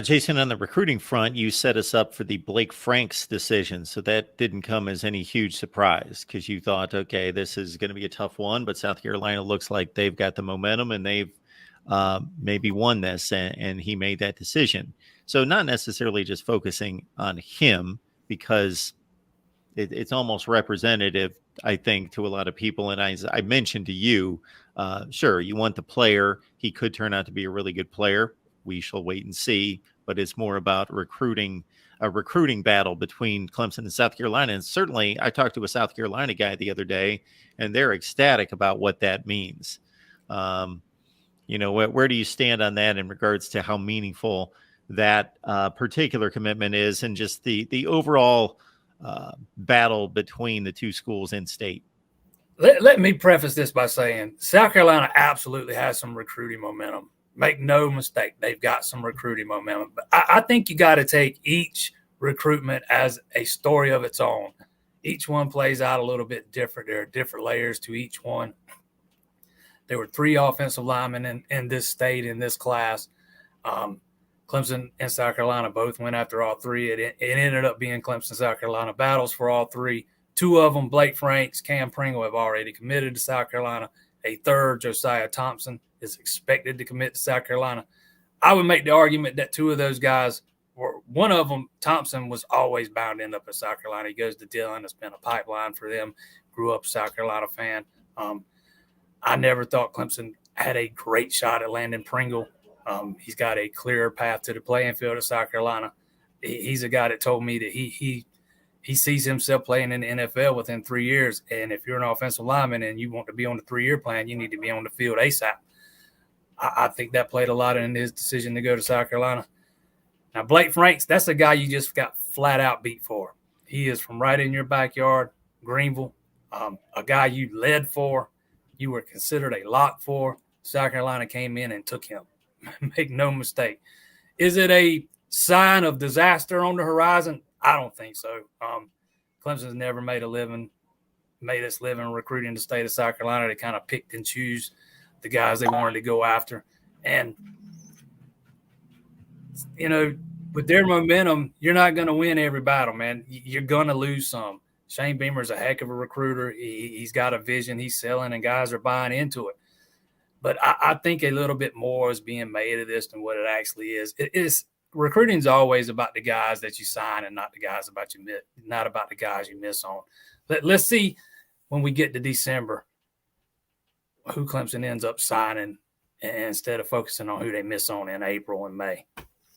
Jason, on the recruiting front, you set us up for the Blake Franks decision. So that didn't come as any huge surprise because you thought, okay, this is going to be a tough one, but South Carolina looks like they've got the momentum and they've maybe won this, and he made that decision. So not necessarily just focusing on him because it's almost representative, I think, to a lot of people. And I mentioned to you, sure, you want the player. He could turn out to be a really good player. We shall wait and see. But it's more about a recruiting battle between Clemson and South Carolina. And certainly, I talked to a South Carolina guy the other day, and they're ecstatic about what that means. Where do you stand on that in regards to how meaningful that particular commitment is, and just the overall battle between the two schools in state? Let me preface this by saying South Carolina absolutely has some recruiting momentum. Make no mistake, they've got some recruiting momentum. But I think you got to take each recruitment as a story of its own. Each one plays out a little bit different. There are different layers to each one. There were 3 offensive linemen in this state, in this class. Clemson and South Carolina both went after all 3. It ended up being Clemson-South Carolina battles for all 3. 2 of them, Blake Franks, Cam Pringle, have already committed to South Carolina. A third, Josiah Thompson, is expected to commit to South Carolina. I would make the argument that 2 of those guys, one of them, Thompson, was always bound to end up at South Carolina. He goes to Dillon. It's been a pipeline for them. Grew up a South Carolina fan. I never thought Clemson had a great shot at landing Pringle. He's got a clear path to the playing field at South Carolina. He's a guy that told me that he sees himself playing in the NFL within 3 years. And if you're an offensive lineman and you want to be on the 3-year plan, you need to be on the field ASAP. I think that played a lot in his decision to go to South Carolina. Now, Blake Franks, that's a guy you just got flat out beat for. He is from right in your backyard, Greenville, a guy you led for, you were considered a lock for. South Carolina came in and took him. Make no mistake. Is it a sign of disaster on the horizon? I don't think so. Clemson's never made its living recruiting the state of South Carolina. They kind of picked and choose the guys they wanted to go after. And, with their momentum, you're not going to win every battle, man. You're going to lose some. Shane Beamer's a heck of a recruiter. He's got a vision. He's selling, and guys are buying into it. But I think a little bit more is being made of this than what it actually is. Recruiting is always about the guys that you sign and not about the guys you miss on. Let's see when we get to December who Clemson ends up signing instead of focusing on who they miss on in April and May.